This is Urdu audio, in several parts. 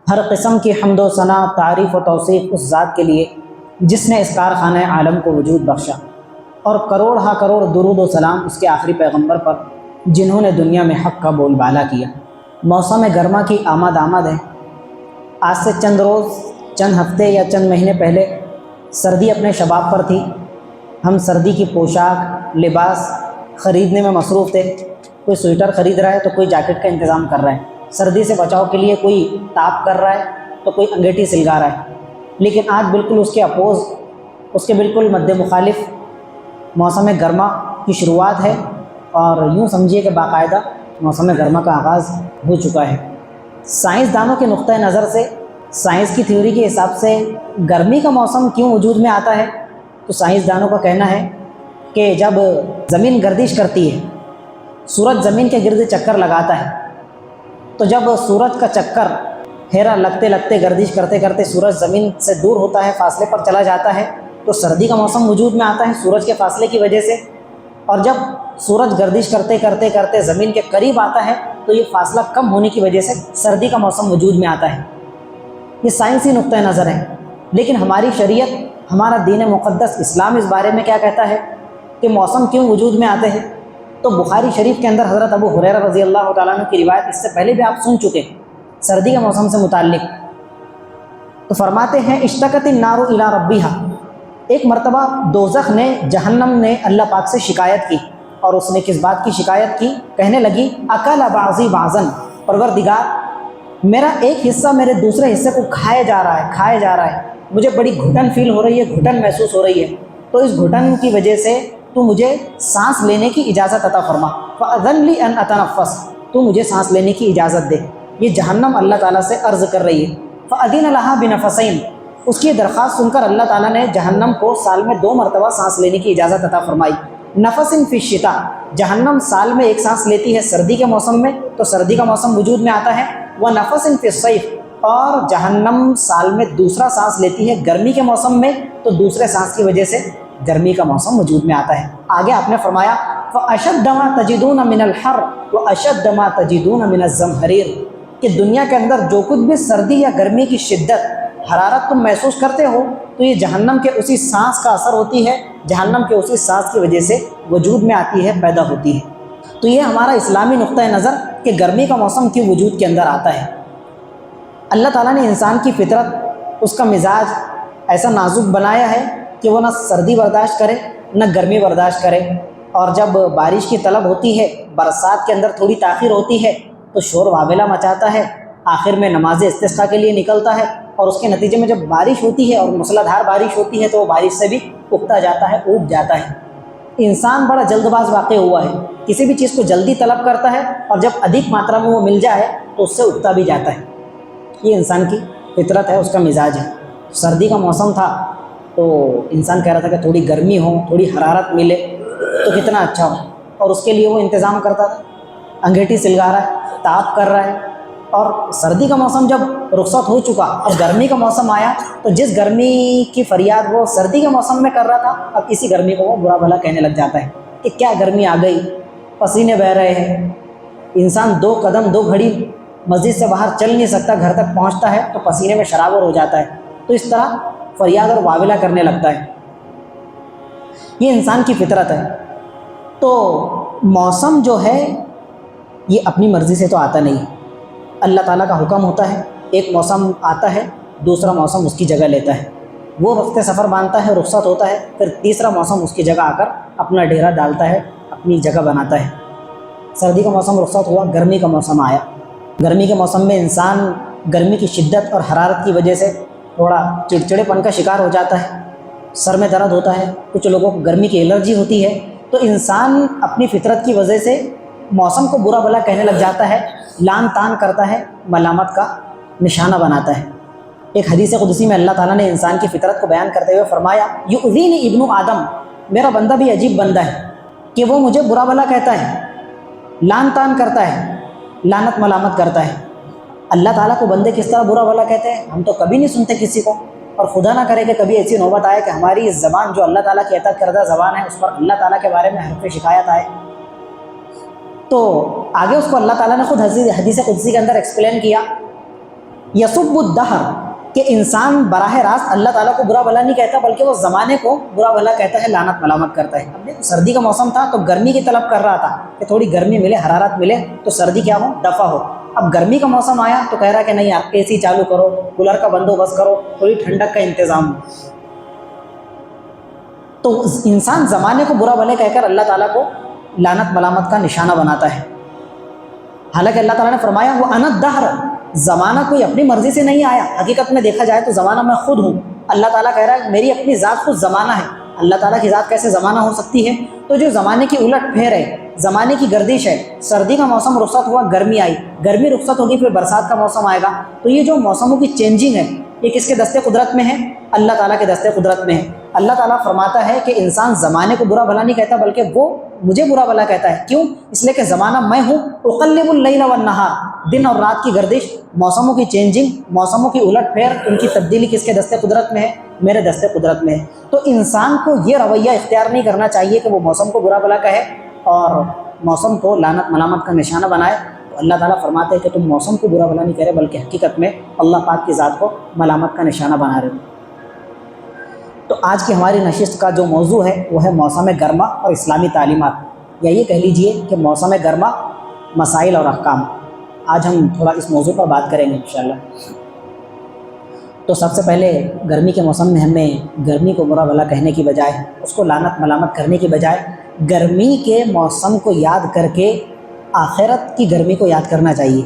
ہر قسم کی حمد و ثنا، تعریف و توصیف اس ذات کے لیے جس نے اس کارخانہ عالم کو وجود بخشا، اور کروڑ ہا کروڑ درود و سلام اس کے آخری پیغمبر پر جنہوں نے دنیا میں حق کا بول بالا کیا۔ موسم گرما کی آمد ہے۔ آج سے چند روز، چند ہفتے یا چند مہینے پہلے سردی اپنے شباب پر تھی۔ ہم سردی کی پوشاک، لباس خریدنے میں مصروف تھے۔ کوئی سویٹر خرید رہا ہے تو کوئی جیکٹ کا انتظام کر رہا ہے، سردی سے بچاؤ کے لیے کوئی ٹاپ کر رہا ہے تو کوئی انگیٹھی سلگا رہا ہے۔ لیکن آج بالکل اس کے اپوز، اس کے بالکل مد مخالف موسم گرما کی شروعات ہے، اور یوں سمجھیے کہ باقاعدہ موسم گرما کا آغاز ہو چکا ہے۔ سائنسدانوں کے نقطۂ نظر سے، سائنس کی تھیوری کے حساب سے گرمی کا موسم کیوں وجود میں آتا ہے، تو سائنسدانوں کا کہنا ہے کہ جب زمین گردش کرتی ہے، سورج زمین کے گرد چکر لگاتا ہے، تو جب سورج کا چکر پھیرا لگتے لگتے، گردش کرتے کرتے سورج زمین سے دور ہوتا ہے، فاصلے پر چلا جاتا ہے، تو سردی کا موسم وجود میں آتا ہے سورج کے فاصلے کی وجہ سے۔ اور جب سورج گردش کرتے کرتے کرتے زمین کے قریب آتا ہے تو یہ فاصلہ کم ہونے کی وجہ سے سردی کا موسم وجود میں آتا ہے۔ یہ سائنسی نقطۂ نظر ہے، لیکن ہماری شریعت، ہمارا دین مقدس اسلام اس بارے میں کیا کہتا ہے کہ موسم کیوں وجود میں آتے ہیں؟ تو بخاری شریف کے اندر حضرت ابو ہریرہ رضی اللہ تعالیٰ عنہ کی روایت اس سے پہلے بھی آپ سن چکے سردی کے موسم سے متعلق۔ تو فرماتے ہیں اشتکت النار الی ربہا، ایک مرتبہ دوزخ نے، جہنم نے اللہ پاک سے شکایت کی، اور اس نے کس بات کی شکایت کی؟ کہنے لگی اکل بعضی بعضا، پروردگار میرا ایک حصہ میرے دوسرے حصے کو کھائے جا رہا ہے، مجھے بڑی گھٹن فیل ہو رہی ہے، گھٹن محسوس ہو رہی ہے، تو اس گھٹن کی وجہ سے تو مجھے سانس لینے کی اجازت عطا فرما، فأذن لی ان اتنفس، تو مجھے سانس لینے کی اجازت دے۔ یہ جہنم اللہ تعالیٰ سے عرض کر رہی ہے۔ فأذن لہا بنفسین، اس کی درخواست سن کر اللہ تعالیٰ نے جہنم کو سال میں 2 مرتبہ سانس لینے کی اجازت عطا فرمائی۔ نفس فی الشتاء، جہنم سال میں ایک سانس لیتی ہے سردی کے موسم میں، تو سردی کا موسم وجود میں آتا ہے۔ ونفس فی الصیف، اور جہنم سال میں دوسرا سانس لیتی ہے گرمی کے موسم میں، تو دوسرے سانس کی وجہ سے گرمی کا موسم وجود میں آتا ہے۔ آگے آپ نے فرمایا فَأَشَدَّ مَا تَجِدُونَ مِنَ الْحَرِّ وَأَشَدَّ مَا تَجِدُونَ مِنَ الزَّمْهَرِيرِ، کہ دنیا کے اندر جو کچھ بھی سردی یا گرمی کی شدت، حرارت تم محسوس کرتے ہو، تو یہ جہنم کے اسی سانس کا اثر ہوتی ہے، جہنم کے اسی سانس کی وجہ سے وجود میں آتی ہے، پیدا ہوتی ہے۔ تو یہ ہمارا اسلامی نقطۂ نظر کہ گرمی کا موسم کیوں وجود کے اندر آتا ہے۔ اللہ تعالیٰ نے انسان کی فطرت، اس کا مزاج ایسا نازک بنایا ہے کہ وہ نہ سردی برداشت کرے نہ گرمی برداشت کرے، اور جب بارش کی طلب ہوتی ہے، برسات کے اندر تھوڑی تاخیر ہوتی ہے تو شور واویلا مچاتا ہے، آخر میں نماز استسقاء کے لیے نکلتا ہے، اور اس کے نتیجے میں جب بارش ہوتی ہے اور موسلا دھار بارش ہوتی ہے تو وہ بارش سے بھی اگتا جاتا ہے، اوب جاتا ہے۔ انسان بڑا جلد باز واقع ہوا ہے، کسی بھی چیز کو جلدی طلب کرتا ہے، اور جب ادھک ماترا میں وہ مل جائے تو اس سے اگتا بھی جاتا ہے۔ یہ انسان کی فطرت ہے، اس کا مزاج ہے۔ سردی کا موسم تھا تو انسان کہہ رہا تھا کہ تھوڑی گرمی ہو، تھوڑی حرارت ملے تو کتنا اچھا ہو، اور اس کے لیے وہ انتظام کرتا تھا، انگیٹھی سلگا رہا ہے، تاپ کر رہا ہے۔ اور سردی کا موسم جب رخصت ہو چکا اور گرمی کا موسم آیا تو جس گرمی کی فریاد وہ سردی کے موسم میں کر رہا تھا، اب اسی گرمی کو وہ برا بھلا کہنے لگ جاتا ہے کہ کیا گرمی آ گئی، پسینے بہہ رہے ہیں، انسان 2 قدم 2 گھڑی مسجد سے باہر چل نہیں سکتا، گھر تک پہنچتا ہے تو پسینے میں شرابور ہو جاتا ہے، تو اس طرح فریاد اور واویلا کرنے لگتا ہے۔ یہ انسان کی فطرت ہے۔ تو موسم جو ہے یہ اپنی مرضی سے تو آتا نہیں، اللہ تعالیٰ کا حکم ہوتا ہے، ایک موسم آتا ہے، دوسرا موسم اس کی جگہ لیتا ہے، وہ وقت سفر باندھتا ہے، رخصت ہوتا ہے، پھر تیسرا موسم اس کی جگہ آ کر اپنا ڈیرا ڈالتا ہے، اپنی جگہ بناتا ہے۔ سردی کا موسم رخصت ہوا، گرمی کا موسم آیا۔ گرمی کے موسم میں انسان گرمی کی شدت اور حرارت کی وجہ سے تھوڑا چڑچڑے پن کا شکار ہو جاتا ہے، سر میں درد ہوتا ہے، کچھ لوگوں کو گرمی کی الرجی ہوتی ہے، تو انسان اپنی فطرت کی وجہ سے موسم کو برا بھلا کہنے لگ جاتا ہے، لان تان کرتا ہے، ملامت کا نشانہ بناتا ہے۔ ایک حدیث قدسی میں اللہ تعالیٰ نے انسان کی فطرت کو بیان کرتے ہوئے فرمایا یؤذینی ابن آدم، میرا بندہ بھی عجیب بندہ ہے کہ وہ مجھے برا بھلا کہتا ہے، لان تان کرتا ہے، لانت ملامت کرتا ہے۔ اللہ تعالیٰ کو بندے کس طرح برا بھلا کہتے ہیں ہم تو کبھی نہیں سنتے کسی کو، اور خدا نہ کرے کہ کبھی ایسی نوبت آئے کہ ہماری اس زبان جو اللہ تعالیٰ کی عطا کردہ زبان ہے اس پر اللہ تعالیٰ کے بارے میں حرف شکایت آئے۔ تو آگے اس کو اللہ تعالیٰ نے خود حدیث قدسی کے اندر ایکسپلین کیا یسب الدہر کہ انسان براہ راست اللہ تعالیٰ کو برا بھلا نہیں کہتا بلکہ وہ زمانے کو برا بھلا کہتا ہے، لعنت ملامت کرتا ہے۔ اب دیکھو سردی کا موسم تھا تو گرمی کی طلب کر رہا تھا کہ تھوڑی گرمی ملے، حرارت ملے تو سردی کیا ہو، دفع ہو۔ اب گرمی کا موسم آیا تو کہہ رہا ہے کہ نہیں آپ اے سی چالو کرو، کولر کا بندوبست کرو، تھوڑی ٹھنڈک کا انتظام ہو۔ تو انسان زمانے کو برا بھلے کہہ کر اللہ تعالیٰ کو لعنت ملامت کا نشانہ بناتا ہے، حالانکہ اللہ تعالیٰ نے فرمایا وہ انا الدہر، زمانہ کوئی اپنی مرضی سے نہیں آیا، حقیقت میں دیکھا جائے تو زمانہ میں خود ہوں۔ اللہ تعالیٰ کہہ رہا ہے میری اپنی ذات خود زمانہ ہے۔ اللہ تعالیٰ کی ذات کیسے زمانہ ہو سکتی ہے؟ تو جو زمانے کی الٹ پھیر ہے، زمانے کی گردش ہے، سردی کا موسم رخصت ہوا، گرمی آئی، گرمی رخصت ہوگی، پھر برسات کا موسم آئے گا، تو یہ جو موسموں کی چینجنگ ہے یہ کس کے دستے قدرت میں ہے؟ اللہ تعالیٰ کے دستے قدرت میں ہے۔ اللہ تعالیٰ فرماتا ہے کہ انسان زمانے کو برا بھلا نہیں کہتا بلکہ وہ مجھے برا بھلا کہتا ہے۔ کیوں؟ اس لیے کہ زمانہ میں ہوں، اقلب اللیل والنہار، دن اور رات کی گردش، موسموں کی چینجنگ، موسموں کی الٹ پھیر، ان کی تبدیلی کس کے دستے قدرت میں ہے؟ میرے دستے قدرت میں ہے۔ تو انسان کو یہ رویہ اختیار نہیں کرنا چاہیے کہ وہ موسم کو برا بھلا کہے اور موسم کو لعنت ملامت کا نشانہ بنائے۔ تو اللہ تعالیٰ فرماتے ہیں کہ تم موسم کو برا بھلا نہیں کہہ رہے بلکہ حقیقت میں اللہ پاک کی ذات کو ملامت کا نشانہ بنا رہے ہو۔ تو آج کی ہماری نشست کا جو موضوع ہے وہ ہے موسم گرما اور اسلامی تعلیمات، یا یہ کہہ لیجئے کہ موسم گرما، مسائل اور احکام۔ آج ہم تھوڑا اس موضوع پر بات کریں گے انشاءاللہ۔ تو سب سے پہلے گرمی کے موسم میں ہمیں گرمی کو برا بھلا کہنے کی بجائے، اس کو لعنت ملامت کرنے کی بجائے، گرمی کے موسم کو یاد کر کے آخرت کی گرمی کو یاد کرنا چاہیے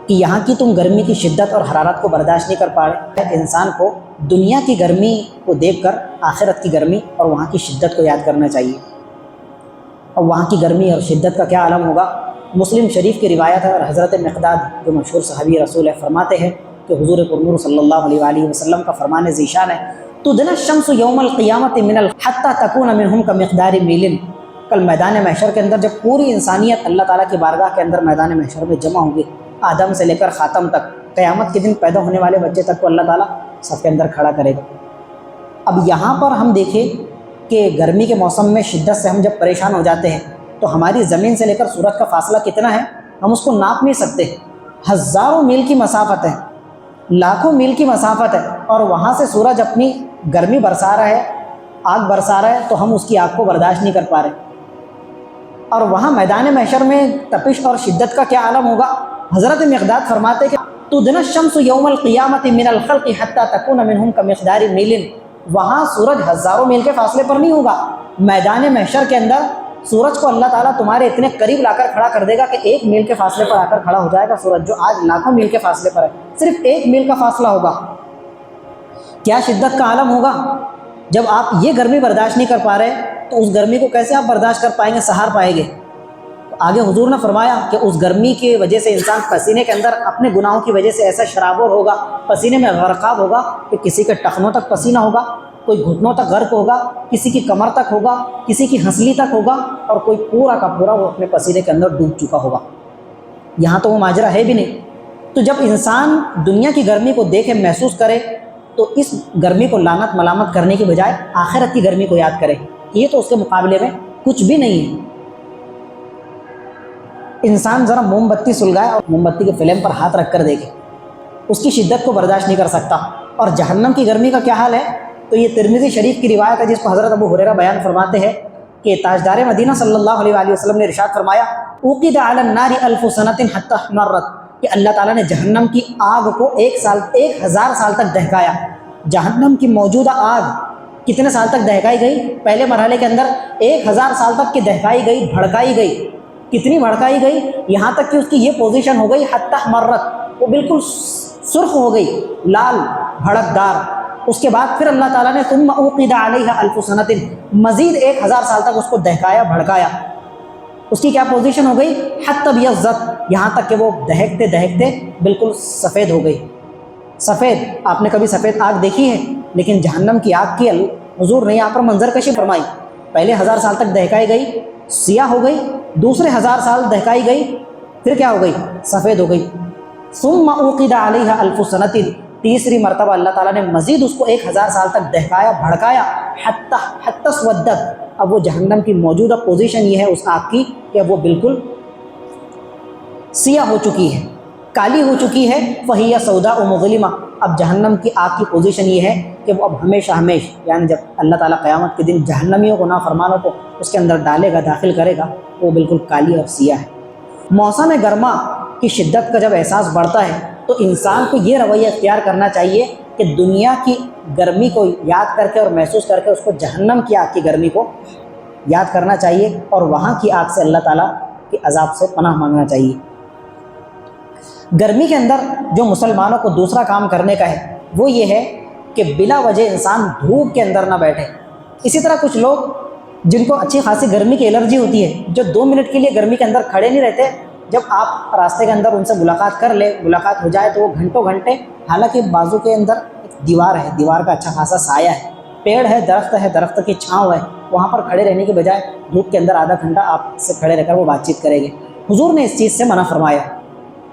کہ یہاں کی تم گرمی کی شدت اور حرارت کو برداشت نہیں کر پا رہے۔ انسان کو دنیا کی گرمی کو دیکھ کر آخرت کی گرمی اور وہاں کی شدت کو یاد کرنا چاہیے۔ اور وہاں کی گرمی اور شدت کا کیا عالم ہوگا؟ مسلم شریف کی روایت ہے اور حضرت مقداد جو مشہور صحابی رسول ہے فرماتے ہیں کہ حضور پرنور صلی اللہ علیہ وآلہ وسلم کا فرمان ذیشان ہے تدنی الشمس یوم القیامت من حتی تکون منہم کمقدار میل۔ کل میدان محشر کے اندر جب پوری انسانیت اللہ تعالیٰ کی بارگاہ کے اندر میدان محشر میں جمع ہوگی، آدم سے لے کر خاتم تک، قیامت کے دن پیدا ہونے والے بچے تک کو اللہ تعالیٰ سب کے اندر کھڑا کرے گا۔ اب یہاں پر ہم دیکھیں کہ گرمی کے موسم میں شدت سے ہم جب پریشان ہو جاتے ہیں تو ہماری زمین سے لے کر سورج کا فاصلہ کتنا ہے ہم اس کو ناپ نہیں سکتے۔ ہزاروں میل کی مسافت ہے، لاکھوں میل کی مسافت ہے، اور وہاں سے سورج اپنی گرمی برسا رہا ہے، آگ برسا رہا ہے، تو ہم اس کی آگ کو برداشت نہیں کر پا رہے۔ اور وہاں میدان محشر میں تپش اور شدت کا کیا عالم ہوگا؟ حضرت مقداد فرماتے کہ تدنی الشمس یوم القیامت من الخلق حتی تکون منہم کمقدار میل۔ وہاں سورج ہزاروں میل کے فاصلے پر نہیں ہوگا، میدان محشر کے اندر سورج کو اللہ تعالیٰ تمہارے اتنے قریب لا کر کھڑا کر دے گا کہ 1 میل کے فاصلے پر آ کر کھڑا ہو جائے گا سورج، جو آج لاکھوں میل کے فاصلے پر ہے، صرف 1 میل کا فاصلہ ہوگا۔ کیا شدت کا عالم ہوگا؟ جب آپ یہ گرمی برداشت نہیں کر پا رہے تو اس گرمی کو کیسے آپ برداشت کر پائیں گے، سہار پائیں گے؟ تو آگے حضور نے فرمایا کہ اس گرمی کی وجہ سے انسان پسینے کے اندر اپنے گناہوں کی وجہ سے ایسا شرابور ہوگا، پسینے میں غرقاب ہوگا کہ کسی کے ٹخنوں تک پسینہ ہوگا، کوئی گھٹنوں تک غرق ہوگا، کسی کی کمر تک ہوگا، کسی کی ہنسلی تک ہوگا، اور کوئی پورا کا پورا وہ اپنے پسینے کے اندر ڈوب چکا ہوگا۔ یہاں تو وہ ماجرا ہے بھی نہیں۔ تو جب انسان دنیا کی گرمی کو دیکھے، محسوس کرے، تو اس گرمی کو لعنت ملامت کرنے کی بجائے آخرت کی گرمی کو یاد کرے، یہ تو اس کے مقابلے میں کچھ بھی نہیں ہے۔ انسان ذرا موم بتی سلگائے اور موم بتی کے فلیم پر ہاتھ رکھ کر دیکھے، اس کی شدت کو برداشت نہیں کر سکتا۔ اور جہنم کی گرمی کا کیا حال ہے؟ تو یہ ترمذی شریف کی روایت ہے جس کو حضرت ابو ہریرہ بیان فرماتے ہیں کہ تاجدار مدینہ صلی اللہ علیہ وآلہ وسلم نے ارشاد فرمایا اوقد علی النار 1000 سنۃ حتی احمرت، کہ اللہ تعالیٰ نے جہنم کی آگ کو 1000 سال تک دہکایا۔ جہنم کی موجودہ آگ کتنے سال تک دہکائی گئی؟ پہلے مرحلے کے اندر 1000 سال تک کی دہکائی گئی، بھڑکائی گئی۔ کتنی بھڑکائی گئی؟ یہاں تک کہ اس کی یہ پوزیشن ہو گئی حتی احمرت، وہ بالکل سرخ ہو گئی، لال بھڑکدار۔ اس کے بعد پھر اللہ تعالیٰ نے ثم اوقد علیہ 1000 سنۃ، مزید 1000 سال تک اس کو دہکایا، بھڑکایا۔ اس کی کیا پوزیشن ہو گئی؟ حتی بیضت، یہاں تک کہ وہ دہکتے دہکتے بالکل سفید ہو گئی۔ سفید، آپ نے کبھی سفید آگ دیکھی ہے؟ لیکن جہنم کی آگ کی حضور نے یہاں پر منظر کشی فرمائی۔ پہلے 1000 سال تک دہکائی گئی، سیاہ ہو گئی، دوسرے 1000 سال دہکائی گئی، پھر کیا ہو گئی؟ سفید ہو گئی۔ ثم اوقد علیہ 1000 سنۃ، تیسری مرتبہ اللہ تعالیٰ نے مزید اس کو 1000 سال تک دہکایا، بھڑکایا، حتی اسودت۔ اب وہ جہنم کی موجودہ پوزیشن یہ ہے اس آگ کی کہ اب وہ بالکل سیاہ ہو چکی ہے۔ کالی ہو چکی ہے، فہی سودا و مظلمہ، اب جہنم کی آگ کی پوزیشن یہ ہے کہ وہ اب ہمیشہ یعنی جب اللہ تعالیٰ قیامت کے دن جہنمیوں کو، نافرمانوں کو اس کے اندر ڈالے گا، داخل کرے گا، وہ بالکل کالی اور سیاہ ہے۔ موسم گرما کی شدت کا جب احساس بڑھتا ہے تو انسان کو یہ رویہ اختیار کرنا چاہیے کہ دنیا کی گرمی کو یاد کر کے اور محسوس کر کے اس کو جہنم کی آگ کی گرمی کو یاد کرنا چاہیے اور وہاں کی آگ سے، اللہ تعالیٰ کے عذاب سے پناہ مانگنا چاہیے۔ گرمی کے اندر جو مسلمانوں کو دوسرا کام کرنے کا ہے وہ یہ ہے کہ بلا وجہ انسان دھوپ کے اندر نہ بیٹھے۔ اسی طرح کچھ لوگ جن کو اچھی خاصی گرمی کی الرجی ہوتی ہے، جو 2 منٹ کے لیے گرمی کے اندر کھڑے نہیں رہتے، جب آپ راستے کے اندر ان سے ملاقات کر لے، ملاقات ہو جائے تو وہ گھنٹوں گھنٹے، حالانکہ بازو کے اندر ایک دیوار ہے، دیوار کا اچھا خاصا سایہ ہے، پیڑ ہے، درخت کی چھاؤں ہے، وہاں پر کھڑے رہنے کے بجائے دھوپ کے اندر آدھا گھنٹہ آپ سے کھڑے رہ کر وہ بات چیت کریں گے۔ حضور نے اس چیز سے منع فرمایا۔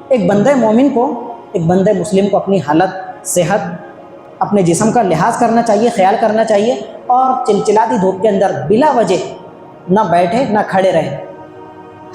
ایک بندہ مومن کو، ایک بندہ مسلم کو اپنی حالت، صحت، اپنے جسم کا لحاظ کرنا چاہیے، خیال کرنا چاہیے اور چلچلاتی دھوپ کے اندر بلا وجہ نہ بیٹھے نہ کھڑے رہے۔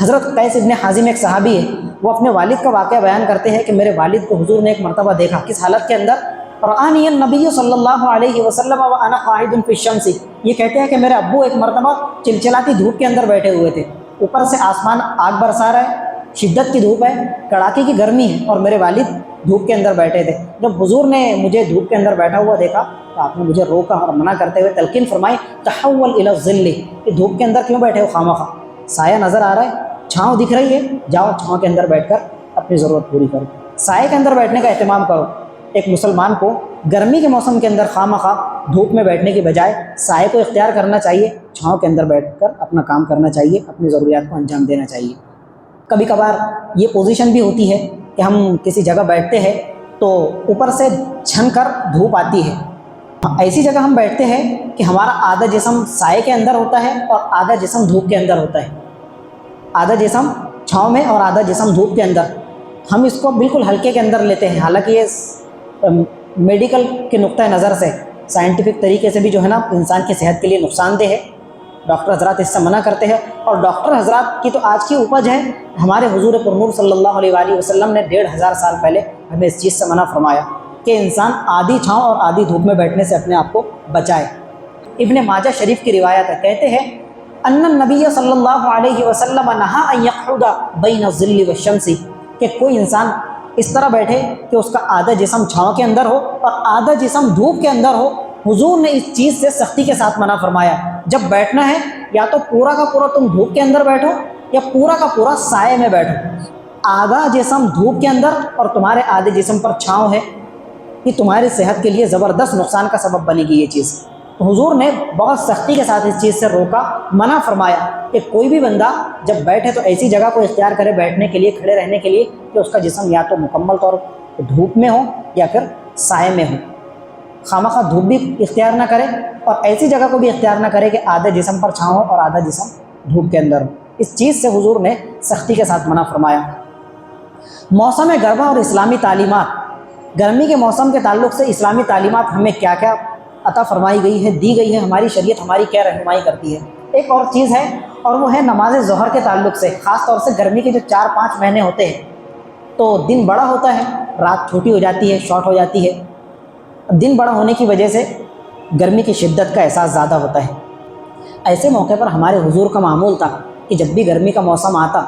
حضرت قیس ابن حازم ایک صحابی ہے، وہ اپنے والد کا واقعہ بیان کرتے ہیں کہ میرے والد کو حضور نے ایک مرتبہ دیکھا، کس حالت کے اندر؟ رآنی النبی صلی اللہ علیہ وسلم وانا قاعد فی الشمس، یہ کہتے ہیں کہ میرے ابو ایک مرتبہ چلچلاتی دھوپ کے اندر بیٹھے ہوئے تھے، اوپر سے آسمان آگ برسا رہا ہے، شدت کی دھوپ ہے، کڑاکے کی گرمی ہے اور میرے والد دھوپ کے اندر بیٹھے تھے۔ جب حضور نے مجھے دھوپ کے اندر بیٹھا ہوا دیکھا تو آپ نے مجھے روکا اور منع کرتے ہوئے تلقین فرمائی، تحول الی الظل، کہ دھوپ کے اندر کیوں بیٹھے ہو خواہ، سایہ نظر آ رہا ہے، چھاؤں دکھ رہی ہے، جاؤ چھاؤں کے اندر بیٹھ کر اپنی ضرورت پوری کرو، سائے کے اندر بیٹھنے کا اہتمام کرو۔ ایک مسلمان کو گرمی کے موسم کے اندر خواہ دھوپ میں بیٹھنے کی بجائے سائے کو اختیار کرنا چاہیے، چھاؤں کے اندر بیٹھ کر اپنا کام کرنا چاہیے، اپنی ضروریات کو انجام دینا چاہیے۔ کبھی کبھار یہ پوزیشن بھی ہوتی ہے کہ ہم کسی جگہ بیٹھتے ہیں تو اوپر سے چھن کر دھوپ آتی ہے، ایسی جگہ ہم بیٹھتے ہیں کہ ہمارا آدھا جسم سائے کے اندر ہوتا ہے اور آدھا جسم دھوپ کے اندر ہوتا ہے، آدھا جسم چھاؤں میں اور آدھا جسم دھوپ کے اندر۔ ہم اس کو بالکل ہلکے کے اندر لیتے ہیں، حالانکہ یہ میڈیکل کے نقطۂ نظر سے، سائنٹیفک طریقے سے بھی جو ہے نا انسان کی صحت کے لیے نقصان دہ ہے، ڈاکٹر حضرات اس سے منع کرتے ہیں۔ اور ڈاکٹر حضرات کی تو آج کی اپج ہے، ہمارے حضور پرنور صلی اللہ علیہ وآلہ وسلم نے 1500 سال پہلے ہمیں اس چیز سے منع فرمایا کہ انسان آدھی چھاؤں اور آدھی دھوپ میں بیٹھنے سے اپنے آپ کو بچائے۔ ابن ماجہ شریف کی روایت ہے، کہتے ہیں ان النبی صلی اللہ علیہ وسلم نہا ان یقعد بین الظل والشمس، کہ کوئی انسان اس طرح بیٹھے کہ اس کا آدھا جسم چھاؤں کے اندر ہو اور آدھا جسم دھوپ کے اندر ہو۔ حضور نے اس چیز سے سختی کے ساتھ منع فرمایا، جب بیٹھنا ہے یا تو پورا کا پورا تم دھوپ کے اندر بیٹھو یا پورا کا پورا سائے میں بیٹھو، آدھا جسم دھوپ کے اندر اور تمہارے آدھے جسم پر چھاؤں ہے، یہ تمہاری صحت کے لیے زبردست نقصان کا سبب بنے گی یہ چیز۔ تو حضور نے بہت سختی کے ساتھ اس چیز سے روکا، منع فرمایا کہ کوئی بھی بندہ جب بیٹھے تو ایسی جگہ کو اختیار کرے بیٹھنے کے لیے، کھڑے رہنے کے لیے کہ اس کا جسم یا تو مکمل طور پر دھوپ میں ہو یا پھر سائے میں ہو، خامخواہ دھوپ بھی اختیار نہ کرے اور ایسی جگہ کو بھی اختیار نہ کرے کہ آدھے جسم پر چھاؤں ہو اور آدھا جسم دھوپ کے اندر ہو۔ اس چیز سے حضور نے سختی کے ساتھ منع فرمایا۔ موسم گرما اور اسلامی تعلیمات، گرمی کے موسم کے تعلق سے اسلامی تعلیمات ہمیں کیا کیا عطا فرمائی گئی ہے، دی گئی ہے، ہماری شریعت ہماری کیا رہنمائی کرتی ہے۔ ایک اور چیز ہے اور وہ ہے نماز ظہر کے تعلق سے، خاص طور سے گرمی کے جو 4-5 مہینے ہوتے ہیں تو دن بڑا ہوتا ہے، رات چھوٹی ہو جاتی ہے، شارٹ ہو جاتی ہے۔ دن بڑا ہونے کی وجہ سے گرمی کی شدت کا احساس زیادہ ہوتا ہے۔ ایسے موقع پر ہمارے حضور کا معمول تھا کہ جب بھی گرمی کا موسم آتا،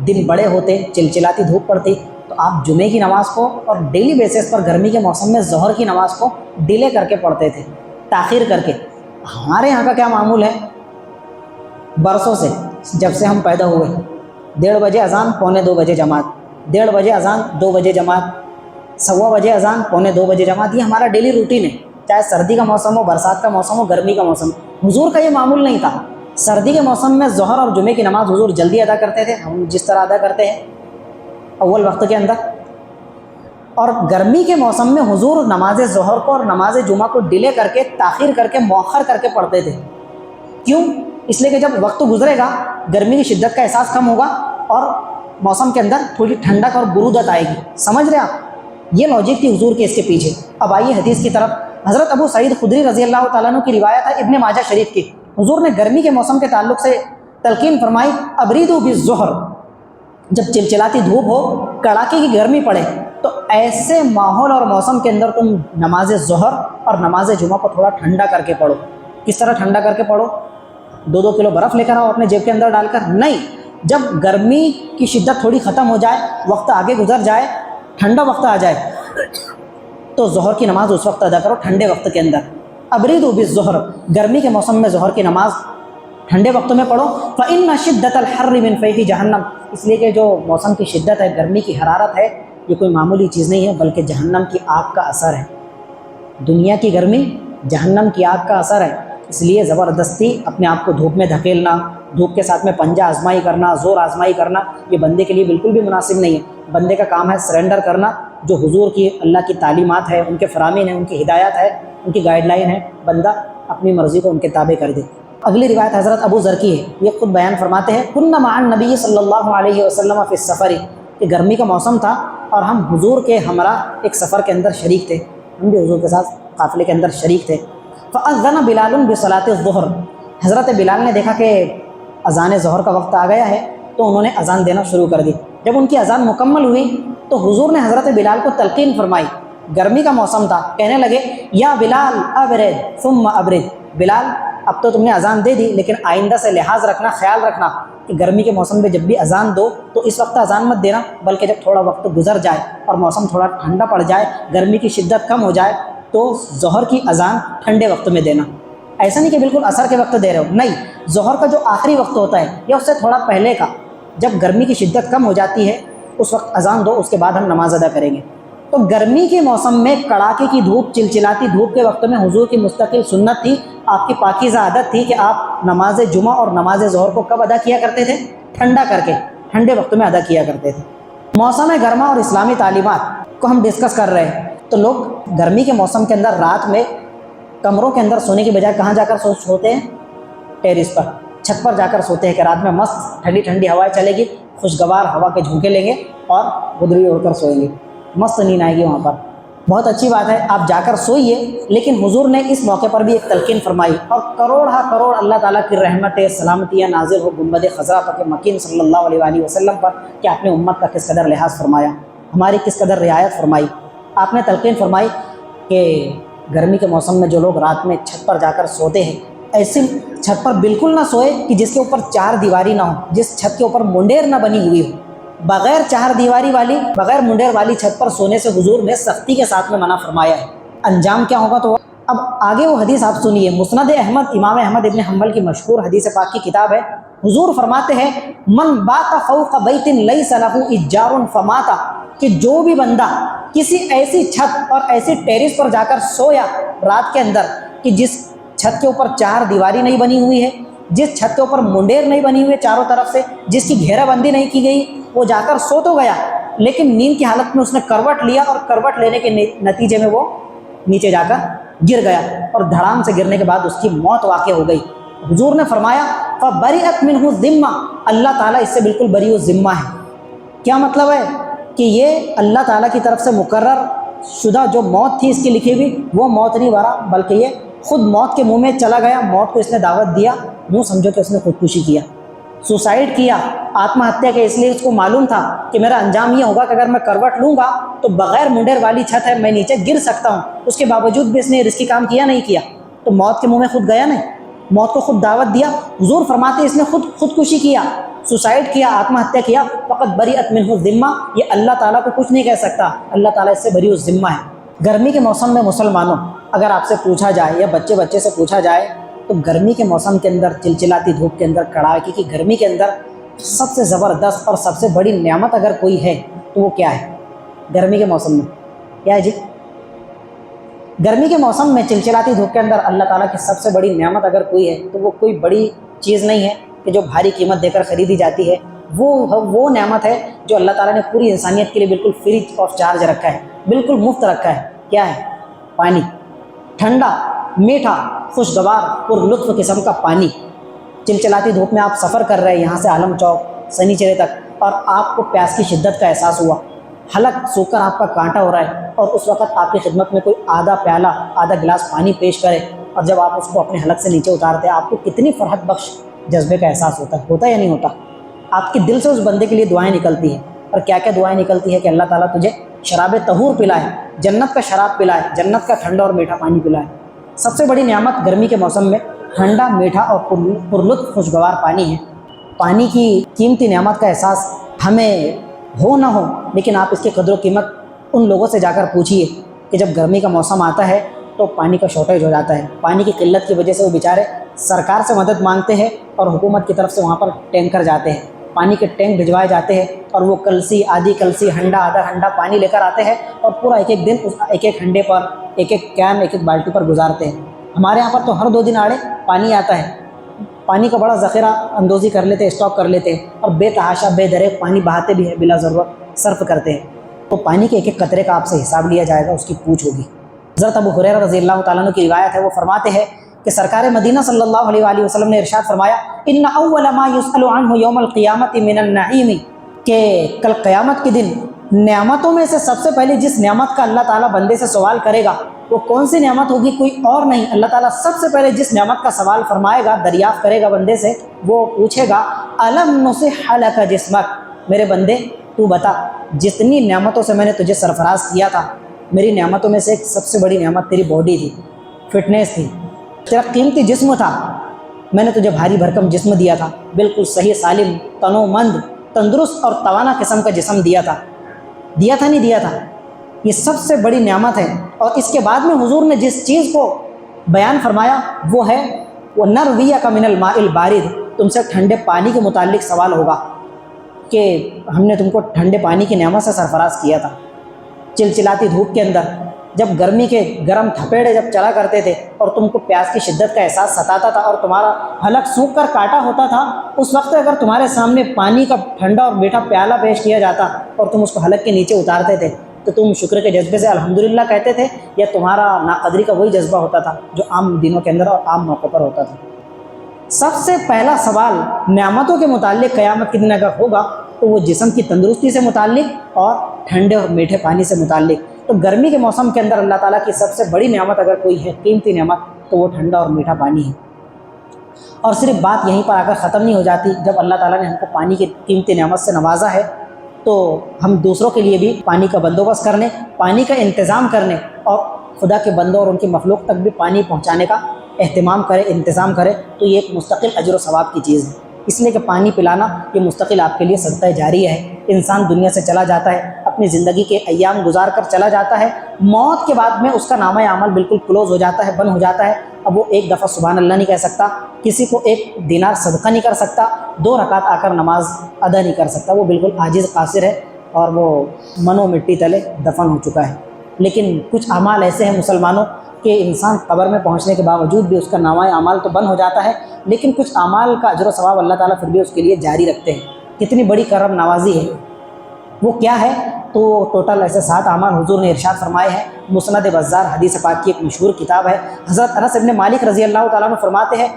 دن بڑے ہوتے، چلچلاتی دھوپ پڑتی، تو آپ جمعے کی نماز کو اور ڈیلی بیسس پر گرمی کے موسم میں ظہر کی نماز کو ڈیلے کر کے پڑھتے تھے، تاخیر کر کے۔ ہمارے یہاں کا کیا معمول ہے؟ برسوں سے، جب سے ہم پیدا ہوئے، 1:30 بجے اذان، 1:45 بجے جماعت، 1:30 بجے اذان، 2 بجے جماعت، 1:15 بجے اذان، 1:45 بجے جماعت، یہ ہمارا ڈیلی روٹین ہے، چاہے سردی کا موسم ہو، برسات کا موسم ہو، گرمی کا موسم۔ حضور کا یہ معمول نہیں تھا۔ سردی کے موسم میں ظہر اور جمعے کی نماز حضور جلدی ادا کرتے تھے، ہم جس طرح ادا کرتے ہیں اول وقت کے اندر، اور گرمی کے موسم میں حضور نماز ظہر کو اور نماز جمعہ کو ڈیلے کر کے، تاخیر کر کے، مؤخر کر کے پڑھتے تھے۔ کیوں؟ اس لیے کہ جب وقت گزرے گا گرمی کی شدت کا احساس کم ہوگا اور موسم کے اندر تھوڑی ٹھنڈک اور برودت آئے گی۔ سمجھ رہے آپ؟ یہ لاجک تھی حضور کے اس کے پیچھے۔ اب آئیے حدیث کی طرف۔ حضرت ابو سعید خدری رضی اللہ تعالیٰ عنہ کی روایت ہے ابن ماجہ شریف کی، حضور نے گرمی کے موسم کے تعلق سے تلقین فرمائی، ابریدو بالظہر، جب چلچلاتی دھوپ ہو، کڑاکے کی گرمی پڑے، تو ایسے ماحول اور موسم کے اندر تم نماز ظہر اور نماز جمعہ کو تھوڑا ٹھنڈا کر کے پڑھو۔ کس طرح ٹھنڈا کر کے پڑھو؟ 2 کلو برف لے کر آؤ اپنے جیب کے اندر ڈال کر؟ نہیں، جب گرمی کی شدت تھوڑی ختم ہو جائے، وقت آگے گزر جائے، ٹھنڈا وقت آ جائے، تو ظہر کی نماز اس وقت ادا کرو، ٹھنڈے وقت کے اندر۔ ابریدوا بالظہر، گرمی کے موسم میں ظہر کی نماز ٹھنڈے وقت میں پڑھو۔ فإن شدۃ الحر من فیح جہنم، اس لیے کہ جو موسم کی شدت ہے، گرمی کی حرارت ہے، یہ کوئی معمولی چیز نہیں ہے، بلکہ جہنم کی آگ کا اثر ہے۔ دنیا کی گرمی جہنم کی آگ کا اثر ہے، اس لیے زبردستی اپنے آپ کو دھوپ میں دھکیلنا، دھوپ کے ساتھ میں پنجہ آزمائی کرنا، زور آزمائی کرنا، یہ بندے کے لیے بالکل بھی مناسب نہیں ہے۔ بندے کا کام ہے سرنڈر کرنا، جو حضور کی، اللہ کی تعلیمات ہے، ان کے فرامین ہیں، ان کی ہدایات ہے، ان کی گائیڈ لائن ہے، بندہ اپنی مرضی کو ان کے تابع کر دے۔ اگلی روایت حضرت ابو ذر کی ہے، یہ خود بیان فرماتے ہیں، کنا مع النبی صلی اللہ علیہ وسلم فی السفر، کہ گرمی کا موسم تھا اور ہم حضور کے ہمراہ ایک سفر کے اندر شریک تھے، ہم بھی حضور کے ساتھ قافلے کے اندر شریک تھے۔ فأذن بلال بصلاۃ الظہر، حضرت بلال نے دیکھا کہ اذان ظہر کا وقت آ گیا ہے، تو انہوں نے اذان دینا شروع کر دی۔ جب ان کی اذان مکمل ہوئی تو حضور نے حضرت بلال کو تلقین فرمائی، گرمی کا موسم تھا، کہنے لگے یا بلال ابرد ثم ابرد، بلال اب تو تم نے اذان دے دی، لیکن آئندہ سے لحاظ رکھنا، خیال رکھنا کہ گرمی کے موسم میں جب بھی اذان دو تو اس وقت اذان مت دینا، بلکہ جب تھوڑا وقت گزر جائے اور موسم تھوڑا ٹھنڈا پڑ جائے، گرمی کی شدت کم ہو جائے، تو ظہر کی اذان ٹھنڈے وقت میں دینا۔ ایسا نہیں کہ بالکل عصر کے وقت دے رہے ہو، نہیں، ظہر کا جو آخری وقت ہوتا ہے یا اس سے تھوڑا پہلے کا، جب گرمی کی شدت کم ہو جاتی ہے اس وقت اذان دو، اس کے بعد ہم نماز ادا کریں گے۔ تو گرمی کے موسم میں کڑاکے کی دھوپ، چلچلاتی دھوپ کے وقت میں حضور کی مستقل سنت تھی، آپ کی پاکیزہ عادت تھی کہ آپ نماز جمعہ اور نماز ظہر کو کب ادا کیا کرتے تھے؟ ٹھنڈا کر کے، ٹھنڈے وقت میں ادا کیا کرتے تھے۔ موسم گرما اور اسلامی تعلیمات کو ہم ڈسکس کر رہے ہیں، تو لوگ گرمی کے موسم کے اندر رات میں کمروں کے اندر سونے کی بجائے کہاں جا کر سوتے ہیں؟ ٹیرس پر، چھت پر جا کر سوتے ہیں کہ رات میں مست ٹھنڈی ٹھنڈی ہوائیں چلے گی، خوشگوار ہوا کے جھونکے لیں گے اور گدڑی اڑ کر سوئیں گے، مست نیند آئے گی وہاں پر۔ بہت اچھی بات ہے، آپ جا کر سوئیے، لیکن حضور نے اس موقع پر بھی ایک تلقین فرمائی، اور کروڑ کروڑ اللہ تعالیٰ کی رحمتیں، سلامتیاں نازل ہو گنبد خضرا پر مکین صلی اللہ علیہ وآلہ وسلم پر، کہ آپ نے امت کا کس قدر لحاظ فرمایا، ہماری کس قدر رعایت فرمائی۔ آپ نے تلقین فرمائی کہ گرمی کے موسم میں جو لوگ رات میں چھت پر جا کر سوتے ہیں، ایسی چھت پر بالکل نہ سوئے کہ جس کے اوپر 4 دیواری نہ ہو، جس چھت کے اوپر منڈیر نہ بنی ہوئی ہو۔ بغیر 4 دیواری والی، بغیر منڈیر والی چھت پر سونے سے حضور نے سختی کے ساتھ میں منع فرمایا ہے۔ انجام کیا ہوگا تو اب آگے وہ حدیث آپ سنیے، مسند احمد، امام احمد ابن حنبل کی مشہور حدیث پاک کی کتاب ہے۔ حضور فرماتے ہیں من بات فوق بیت لیس لہ اجار فمات، کہ جو بھی بندہ کسی ایسی چھت اور ایسی ٹیرس پر جا کر سویا رات کے اندر کہ جس چھت کے اوپر 4 دیواری نہیں بنی ہوئی ہے، جس چھت کے اوپر منڈیر نہیں بنی ہوئی ہے چاروں طرف سے، جس کی گھیرا بندی نہیں کی گئی، وہ جا کر سو تو گیا، لیکن نیند کی حالت میں اس نے کروٹ لیا، اور کروٹ لینے کے نتیجے میں وہ نیچے جا کر گر گیا، اور دھڑام سے گرنے کے بعد اس کی موت واقع ہو گئی۔ حضور نے فرمایا فَبَرِئَتْ مِنْهُ الذِّمَّةُ، اللہ تعالیٰ اس سے بالکل بری و ذمہ ہے۔ کیا مطلب ہے؟ کہ یہ اللہ تعالیٰ کی طرف سے مقرر شدہ جو موت تھی اس کی لکھی ہوئی، وہ موت نہیں بھرا، بلکہ یہ خود موت کے منہ میں چلا گیا، موت کو اس نے دعوت دیا، یوں سمجھو کہ اس نے خودکشی کیا، سوسائڈ کیا، آتما ہتیا کے، اس لیے اس کو معلوم تھا کہ میرا انجام یہ ہوگا کہ اگر میں کروٹ لوں گا تو بغیر منڈیر والی چھت ہے، میں نیچے گر سکتا ہوں، اس کے باوجود بھی اس نے رسکی کام کیا نہیں کیا، تو موت کے منہ میں خود گیا نہیں، موت کو خود دعوت دیا۔ حضور فرماتے اس نے خودکشی کیا، سوسائڈ کیا، آتما ہتیا کیا، فقط بریئت منہ الذمہ، یہ اللہ تعالیٰ کو کچھ نہیں کہہ سکتا، اللہ تعالیٰ اس سے بری الذمہ ہے۔ گرمی کے موسم میں مسلمانوں، اگر آپ سے پوچھا جائے یا بچے سے پوچھا جائے تو گرمی کے موسم کے اندر، چلچلاتی دھوپ کے اندر، کڑاکے کی گرمی کے اندر سب سے زبردست اور سب سے بڑی نعمت اگر کوئی ہے تو وہ کیا ہے؟ گرمی کے موسم میں کیا ہے جی؟ گرمی کے موسم میں چلچلاتی دھوپ کے اندر اللہ تعالیٰ کی سب سے بڑی نعمت اگر کوئی ہے تو وہ کوئی بڑی چیز نہیں ہے کہ جو بھاری قیمت دے کر خریدی جاتی ہے، وہ نعمت ہے جو اللہ تعالیٰ نے پوری انسانیت کے لیے بالکل فری آف چارج رکھا ہے، بالکل مفت رکھا ہے۔ کیا ہے؟ پانی، ٹھنڈا، میٹھا، خوشگوار، پر لطف قسم کا پانی۔ چلچلاتی دھوپ میں آپ سفر کر رہے ہیں یہاں سے عالم چوک، سنیچرے تک، اور آپ کو پیاس کی شدت کا احساس ہوا، حلق سوکھ کر آپ کا کانٹا ہو رہا ہے، اور اس وقت آپ کی خدمت میں کوئی آدھا پیالہ، آدھا گلاس پانی پیش کرے، اور جب آپ اس کو اپنے حلق سے نیچے اتارتے ہیں آپ کو کتنی فرحت بخش جذبے کا احساس ہوتا ہے یا نہیں ہوتا؟ آپ کے دل سے اس بندے کے لیے دعائیں نکلتی ہیں. اور کیا کیا دعائیں نکلتی ہیں کہ اللہ تعالیٰ تجھے شراب طہور پلائے، جنت کا شراب پلائے، جنت کا ٹھنڈا اور میٹھا پانی پلائے. سب سے بڑی نعمت گرمی کے موسم میں ٹھنڈا، میٹھا اور پرلطف خوشگوار پانی ہے. پانی کی قیمتی نعمت کا احساس ہمیں ہو نہ ہو، لیکن آپ اس کی قدر و قیمت ان لوگوں سے جا کر پوچھیے کہ جب گرمی کا موسم آتا ہے تو پانی کا شارٹیج ہو جاتا ہے. پانی کی قلت کی وجہ سے وہ بیچارے سرکار سے مدد مانگتے ہیں اور حکومت کی طرف سے وہاں پر ٹینکر جاتے ہیں، پانی کے ٹینک بھجوائے جاتے ہیں اور وہ کلسی، آدھی کلسی، ہنڈا، آدھا ہنڈا پانی لے کر آتے ہیں اور پورا ایک ایک دن اس ایک ایک ہنڈے پر، ایک ایک کین، ایک ایک بالٹی پر گزارتے ہیں. ہمارے یہاں پر تو ہر 2 دن آڑے پانی آتا ہے. پانی کا بڑا ذخیرہ اندوزی کر لیتے ہیں، اسٹاک کر لیتے ہیں اور بے تحاشا بے دریغ پانی بہاتے بھی ہیں، بلا ضرورت صرف کرتے ہیں. تو پانی کے ایک ایک قطرے کا آپ سے حساب لیا جائے گا، اس کی پوچھ ہوگی. حضرت ابو ہریرہ رضی اللہ تعالیٰ عنہ کی روایت ہے، وہ فرماتے ہیں کہ سرکار مدینہ صلی اللہ علیہ وآلہ وسلم نے ارشاد فرمایا، ان اول ما يسأل عنه یوم القیامت من النعیم، کہ کل قیامت کے دن نعمتوں میں سے سب سے پہلے جس نعمت کا اللہ تعالیٰ بندے سے سوال کرے گا وہ کون سی نعمت ہوگی؟ کوئی اور نہیں. اللہ تعالیٰ سب سے پہلے جس نعمت کا سوال فرمائے گا، دریافت کرے گا بندے سے، وہ پوچھے گا الم نصح لک جسمک، میرے بندے تو بتا جتنی نعمتوں سے میں نے تجھے سرفراز کیا تھا، میری نعمتوں میں سے ایک سب سے بڑی نعمت تیری باڈی تھی، فٹنس تھی، تیرا قیمتی جسم تھا. میں نے تجھے بھاری بھرکم جسم دیا تھا، بالکل صحیح سالم، تنو مند، تندرست اور توانا قسم کا جسم دیا تھا. دیا تھا نہیں دیا تھا؟ یہ سب سے بڑی نعمت ہے. اور اس کے بعد میں حضور نے جس چیز کو بیان فرمایا وہ ہے وہ نرویہ کا من الماء البارد، تم سے ٹھنڈے پانی کے متعلق سوال ہوگا کہ ہم نے تم کو ٹھنڈے پانی کی نعمت سے سرفراز کیا تھا. چلچلاتی دھوپ کے اندر جب گرمی کے گرم تھپیڑے جب چلا کرتے تھے اور تم کو پیاس کی شدت کا احساس ستاتا تھا اور تمہارا حلق سوکھ کر کاٹا ہوتا تھا، اس وقت اگر تمہارے سامنے پانی کا ٹھنڈا اور میٹھا پیالہ پیش کیا جاتا اور تم اس کو حلق کے نیچے اتارتے تھے تو تم شکر کے جذبے سے الحمدللہ کہتے تھے، یا تمہارا ناقدری کا وہی جذبہ ہوتا تھا جو عام دنوں کے اندر اور عام موقع پر ہوتا تھا؟ سب سے پہلا سوال نعمتوں کے متعلق قیامت کے دن اگر ہوگا تو وہ جسم کی تندرستی سے متعلق اور ٹھنڈے اور میٹھے پانی سے متعلق. تو گرمی کے موسم کے اندر اللہ تعالیٰ کی سب سے بڑی نعمت اگر کوئی ہے، قیمتی نعمت، تو وہ ٹھنڈا اور میٹھا پانی ہے. اور صرف بات یہیں پر آ کر ختم نہیں ہو جاتی. جب اللہ تعالیٰ نے ہم کو پانی کی قیمتی نعمت سے نوازا ہے تو ہم دوسروں کے لیے بھی پانی کا بندوبست کرنے، پانی کا انتظام کرنے اور خدا کے بندوں اور ان کی مخلوق تک بھی پانی پہنچانے کا اہتمام کرے، انتظام کرے، تو یہ ایک مستقل اجر و ثواب کی چیز ہے. اس لیے کہ پانی پلانا یہ مستقل آپ کے لیے صدقہ جاریہ ہے. انسان دنیا سے چلا جاتا ہے، اپنی زندگی کے ایام گزار کر چلا جاتا ہے، موت کے بعد میں اس کا نامہ اعمال بالکل کلوز ہو جاتا ہے، بند ہو جاتا ہے. اب وہ ایک دفعہ سبحان اللہ نہیں کہہ سکتا، کسی کو 1 دینار صدقہ نہیں کر سکتا، 2 رکعت آ کر نماز ادا نہیں کر سکتا. وہ بالکل عاجز قاصر ہے اور وہ من و مٹی تلے دفن ہو چکا ہے. لیکن کچھ اعمال ایسے ہیں مسلمانوں کہ انسان قبر میں پہنچنے کے باوجود بھی اس کا نامہ اعمال تو بند ہو جاتا ہے، لیکن کچھ اعمال کا اجر و ثواب اللہ تعالیٰ پھر بھی اس کے لیے جاری رکھتے ہیں. کتنی بڑی کرم نوازی ہے. وہ کیا ہے؟ تو ٹوٹل ایسے 7 اعمال حضور نے ارشاد فرمائے ہیں. مسند بزار حدیث پاک کی ایک مشہور کتاب ہے. حضرت انس ابن مالک رضی اللہ تعالیٰ عنہ فرماتے ہیں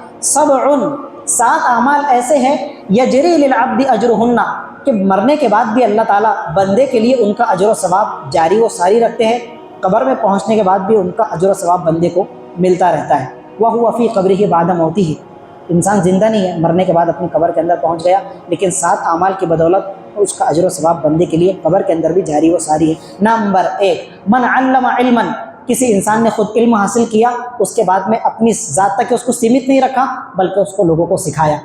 7 اعمال ایسے ہیں یجری للعبد اجرہن، کہ مرنے کے بعد بھی اللہ تعالیٰ بندے کے لیے ان کا اجر و ثواب جاری و ساری رکھتے ہیں. قبر میں پہنچنے کے بعد بھی ان کا اجر و ثواب بندے کو ملتا رہتا ہے. وَهُوَ فِي قَبْرِهِ بَعْدَ مَوْتِهِ، انسان زندہ نہیں ہے، مرنے کے بعد اپنی قبر کے اندر پہنچ گیا، لیکن 7 اعمال کی بدولت اس کا اجر و ثواب بندے کے لیے قبر کے اندر بھی جاری و ساری ہے. نمبر 1، من علم علما، کسی انسان نے خود علم حاصل کیا، اس کے بعد میں اپنی ذات تک اس کو سیمت نہیں رکھا بلکہ اس کو لوگوں کو سکھایا.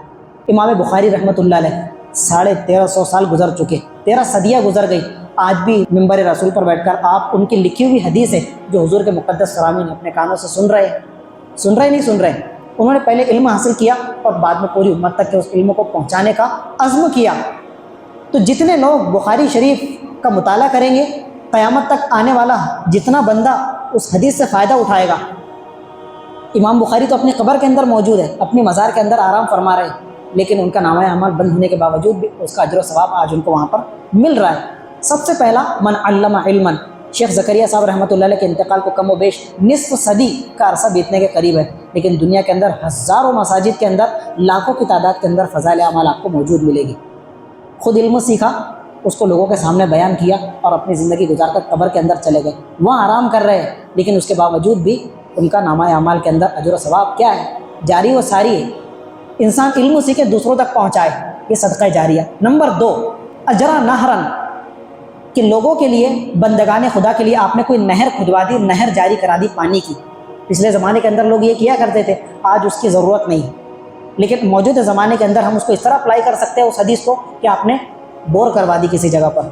امام بخاری رحمۃ اللہ علیہ 1350 سال گزر چکے، 13 صدیاں گزر گئی، آج بھی منبر رسول پر بیٹھ کر آپ ان کی لکھی ہوئی حدیث ہے جو حضور کے مقدس فرامین اپنے کانوں سے سن رہے نہیں سن رہے. انہوں نے پہلے علم حاصل کیا اور بعد میں پوری امت تک کے اس علم کو پہنچانے کا عزم کیا. تو جتنے لوگ بخاری شریف کا مطالعہ کریں گے، قیامت تک آنے والا جتنا بندہ اس حدیث سے فائدہ اٹھائے گا. امام بخاری تو اپنی قبر کے اندر موجود ہے، اپنی مزار کے اندر آرام فرما رہے ہیں، لیکن ان کا نامہ اعمال بند ہونے کے باوجود بھی اس کا اجر و ثواب آج ان کو وہاں پر مل رہا ہے. سب سے پہلا من علم علما. شیخ زکریا صاحب رحمۃ اللہ علیہ کے انتقال کو کم و بیش نصف صدی کا عرصہ بیتنے کے قریب ہے، لیکن دنیا کے اندر ہزاروں مساجد کے اندر، لاکھوں کی تعداد کے اندر فضائل اعمال آپ کو موجود ملے گی. خود علم سیکھا، اس کو لوگوں کے سامنے بیان کیا اور اپنی زندگی گزار کر قبر کے اندر چلے گئے. وہاں آرام کر رہے ہیں، لیکن اس کے باوجود بھی ان کا نامہ اعمال کے اندر اجر و ثواب کیا ہے؟ جاری و ساری ہے. انسان علم سیکھے دوسروں تک پہنچائے. یہ صدقہ جاریہ۔ نمبر 2، اجرا نہرن، کہ لوگوں کے لیے، بندگان خدا کے لیے آپ نے کوئی نہر کھدوا دی، نہر جاری کرا دی پانی کی۔ پچھلے زمانے کے اندر لوگ یہ کیا کرتے تھے، آج اس کی ضرورت نہیں ہے، لیکن موجودہ زمانے کے اندر ہم اس کو اس طرح اپلائی کر سکتے ہیں اس حدیث کو کہ آپ نے بور کروا دی کسی جگہ پر،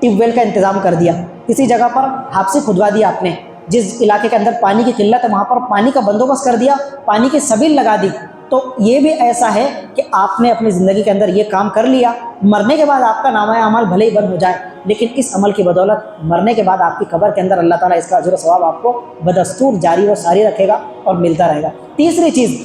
ٹیوب ویل کا انتظام کر دیا، کسی جگہ پر حابسی کھدوا دیا آپ نے، جس علاقے کے اندر پانی کی قلت ہے وہاں پر پانی کا بندوبست کر دیا، پانی کی سبیل لگا دی۔ تو یہ بھی ایسا ہے کہ آپ نے اپنی زندگی کے اندر یہ کام کر لیا، مرنے کے بعد آپ کا نامہ اعمال بھلے ہی بند ہو جائے، لیکن اس عمل کی بدولت مرنے کے بعد آپ کی قبر کے اندر اللہ تعالیٰ اس کا اجر و ثواب آپ کو بدستور جاری و ساری رکھے گا اور ملتا رہے گا۔ تیسری چیز،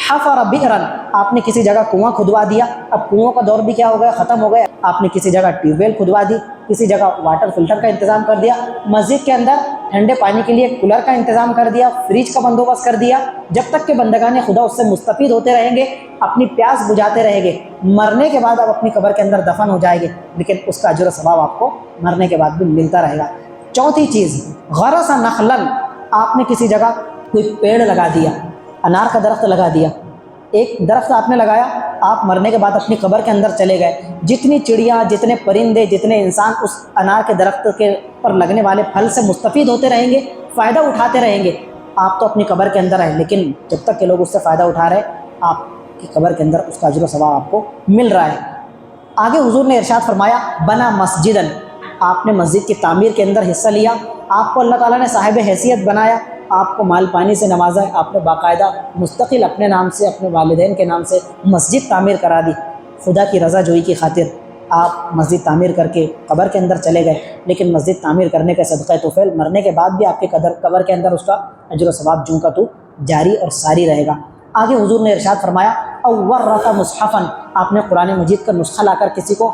حفر بئرن، آپ نے کسی جگہ کنواں کھدوا دیا۔ اب کنووں کا دور بھی کیا ہو گیا، ختم ہو گیا، آپ نے کسی جگہ ٹیوب ویل کھدوا دی، کسی جگہ واٹر فلٹر کا انتظام کر دیا، مسجد کے اندر ٹھنڈے پانی کے لیے کولر کا انتظام کر دیا، فریج کا بندوبست کر دیا، جب تک کہ بندگان خدا اس سے مستفید ہوتے رہیں گے، اپنی پیاس بجھاتے رہیں گے، مرنے کے بعد آپ اپنی قبر کے اندر دفن ہو جائے گے، لیکن اس کا اجر و ثواب آپ کو مرنے کے بعد بھی ملتا رہے گا۔ چوتھی چیز، غرس نخلن، آپ نے کسی جگہ کوئی پیڑ لگا دیا، انار کا درخت لگا دیا، ایک درخت آپ نے لگایا، آپ مرنے کے بعد اپنی قبر کے اندر چلے گئے، جتنی چڑیاں، جتنے پرندے، جتنے انسان اس انار کے درخت کے پر لگنے والے پھل سے مستفید ہوتے رہیں گے، فائدہ اٹھاتے رہیں گے۔ آپ تو اپنی قبر کے اندر ہیں، لیکن جب تک کہ لوگ اس سے فائدہ اٹھا رہے، آپ کی قبر کے اندر اس کا اجر و ثواب آپ کو مل رہا ہے۔ آگے حضور نے ارشاد فرمایا، بنا مسجدن، آپ نے مسجد کی تعمیر کے اندر حصہ لیا، آپ کو اللہ تعالیٰ نے صاحب حیثیت بنایا، آپ کو مال پانی سے نوازا ہے، آپ نے باقاعدہ مستقل اپنے نام سے، اپنے والدین کے نام سے مسجد تعمیر کرا دی، خدا کی رضا جوئی کی خاطر آپ مسجد تعمیر کر کے قبر کے اندر چلے گئے، لیکن مسجد تعمیر کرنے کے صدقہ توفیل مرنے کے بعد بھی آپ کے قبر کے اندر اس کا اجر و ثواب جوں کا تو جاری اور ساری رہے گا۔ آگے حضور نے ارشاد فرمایا، او ورث مصحفا، آپ نے قرآن مجید کا نسخہ لا کر کسی کو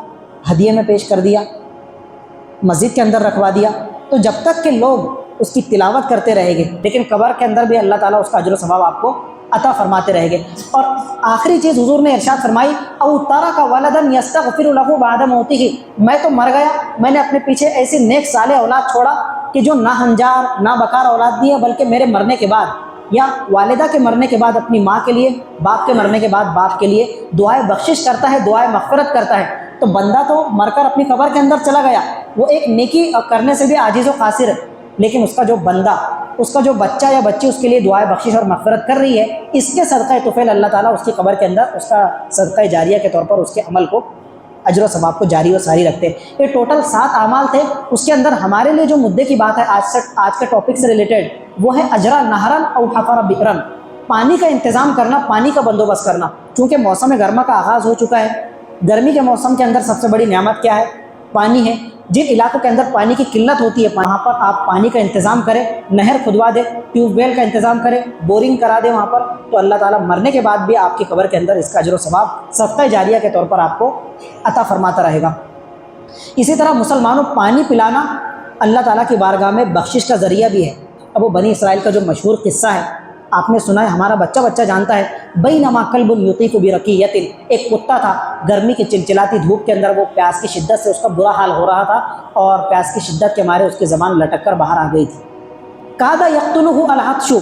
ہدیے میں پیش کر دیا، مسجد کے اندر رکھوا دیا، تو جب تک کہ لوگ اس کی تلاوت کرتے رہیں گے، لیکن قبر کے اندر بھی اللہ تعالیٰ اس کا اجر و ثواب آپ کو عطا فرماتے رہیں گے۔ اور آخری چیز حضور نے ارشاد فرمائی، او ترک ولدا یستغفر له بعد موته، میں تو مر گیا، میں نے اپنے پیچھے ایسی نیک صالح اولاد چھوڑا کہ جو نہ ہنجار نہ بکار اولاد دی ہے، بلکہ میرے مرنے کے بعد یا والدہ کے مرنے کے بعد اپنی ماں کے لیے، باپ کے مرنے کے بعد باپ کے لیے دعائیں بخشش کرتا ہے، دعائیں مغفرت کرتا ہے۔ تو بندہ تو مر کر اپنی قبر کے اندر چلا گیا، وہ ایک نیکی کرنے سے بھی عاجز و قاصر ہے، لیکن اس کا جو بندہ، اس کا جو بچہ یا بچی اس کے لیے دعائیں بخشش اور مغفرت کر رہی ہے، اس کے صدقہ توفیل اللہ تعالیٰ اس کی قبر کے اندر اس کا صدقہ جاریہ کے طور پر اس کے عمل کو، اجر و ثواب کو جاری و ساری رکھتے ہیں۔ یہ ٹوٹل 7 اعمال تھے، اس کے اندر ہمارے لیے جو مدعے کی بات ہے آج کے ٹاپک سے ریلیٹڈ، وہ ہے اجرا نہرن او حفر بئرن، پانی کا انتظام کرنا، پانی کا بندوبست کرنا۔ چونکہ موسم گرما کا آغاز ہو چکا ہے، گرمی کے موسم کے اندر سب سے بڑی نعمت کیا ہے؟ پانی ہے۔ جن علاقوں کے اندر پانی کی قلت ہوتی ہے، وہاں پر آپ پانی کا انتظام کریں، نہر کھدوا دیں، ٹیوب ویل کا انتظام کریں، بورنگ کرا دیں وہاں پر، تو اللہ تعالیٰ مرنے کے بعد بھی آپ کی قبر کے اندر اس کا اجر و ثواب صدقہ جاریہ کے طور پر آپ کو عطا فرماتا رہے گا۔ اسی طرح مسلمانوں، پانی پلانا اللہ تعالیٰ کی بارگاہ میں بخشش کا ذریعہ بھی ہے۔ اب وہ بنی اسرائیل کا جو مشہور قصہ ہے، آپ نے سنا ہے، ہمارا بچہ جانتا ہے، بینما کلب یطیف برقیۃ، ایک کتا تھا، گرمی کی چلچلاتی دھوپ کے اندر وہ پیاس کی شدت سے اس کا برا حال ہو رہا تھا، اور پیاس کی شدت کے مارے اس کی زبان لٹک کر باہر آ گئی تھی۔ کاد یقتلہ العطش،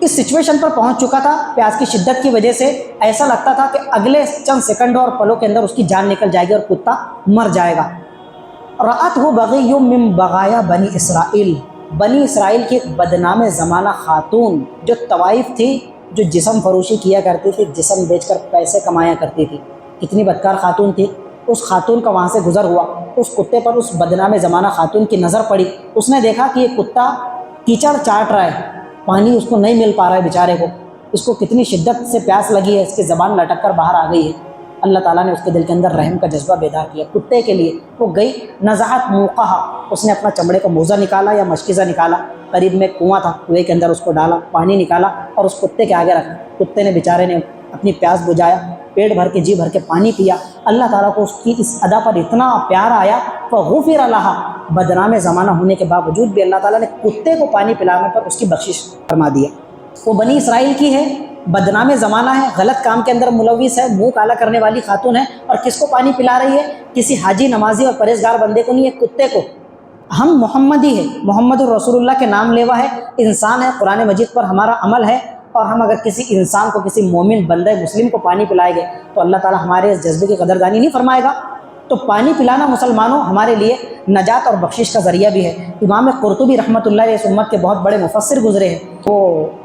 اس سچویشن پر پہنچ چکا تھا، پیاس کی شدت کی وجہ سے ایسا لگتا تھا کہ اگلے چند سیکنڈوں اور پلوں کے اندر اس کی جان نکل جائے گی اور کتا مر جائے گا۔ رأتہ بغی من بغایا بنی اسرائیل، بنی اسرائیل کی ایک بدنام زمانہ خاتون جو طوائف تھی، جو جسم فروشی کیا کرتی تھی، جسم بیچ کر پیسے کمایا کرتی تھی، کتنی بدکار خاتون تھی۔ اس خاتون کا وہاں سے گزر ہوا، اس کتے پر اس بدنام زمانہ خاتون کی نظر پڑی، اس نے دیکھا کہ یہ کتا کیچڑ چاٹ رہا ہے، پانی اس کو نہیں مل پا رہا ہے بیچارے کو، اس کو کتنی شدت سے پیاس لگی ہے، اس کی زبان لٹک کر باہر آ گئی ہے۔ اللہ تعالیٰ نے اس کے دل کے اندر رحم کا جذبہ بیدار کیا، کتے کے لیے وہ گئی، نزعت موقعہ، اس نے اپنا چمڑے کا موزہ نکالا یا مشکیزہ نکالا، قریب میں کنواں تھا، کنویں کے اندر اس کو ڈالا، پانی نکالا اور اس کتے کے آگے رکھا۔ کتے نے بیچارے نے اپنی پیاس بجھایا، پیٹ بھر کے جی بھر کے پانی پیا۔ اللہ تعالیٰ کو اس کی اس ادا پر اتنا پیار آیا، فغفر لہا، بدنام زمانہ ہونے کے باوجود بھی اللہ تعالیٰ نے کتے کو پانی پلانے پر اس کی بخشش فرما دیا۔ وہ بنی اسرائیل کی ہے، بدنام زمانہ ہے، غلط کام کے اندر ملوث ہے، منہ کالا کرنے والی خاتون ہے، اور کس کو پانی پلا رہی ہے؟ کسی حاجی، نمازی اور پرہیزگار بندے کو نہیں، ہے کتے کو۔ ہم محمدی ہے، محمد الرسول اللہ کے نام لیوا ہے، انسان ہے، قرآن مجید پر ہمارا عمل ہے، اور ہم اگر کسی انسان کو، کسی مومن بندہ مسلم کو پانی پلائیں گے تو اللہ تعالیٰ ہمارے اس جذبے کی قدردانی نہیں فرمائے گا؟ تو پانی پلانا مسلمانوں ہمارے لیے نجات اور بخشش کا ذریعہ بھی ہے۔ امام قرطبی رحمۃ اللہ علیہ اس امت کے بہت بڑے مفسر گزرے ہیں، تو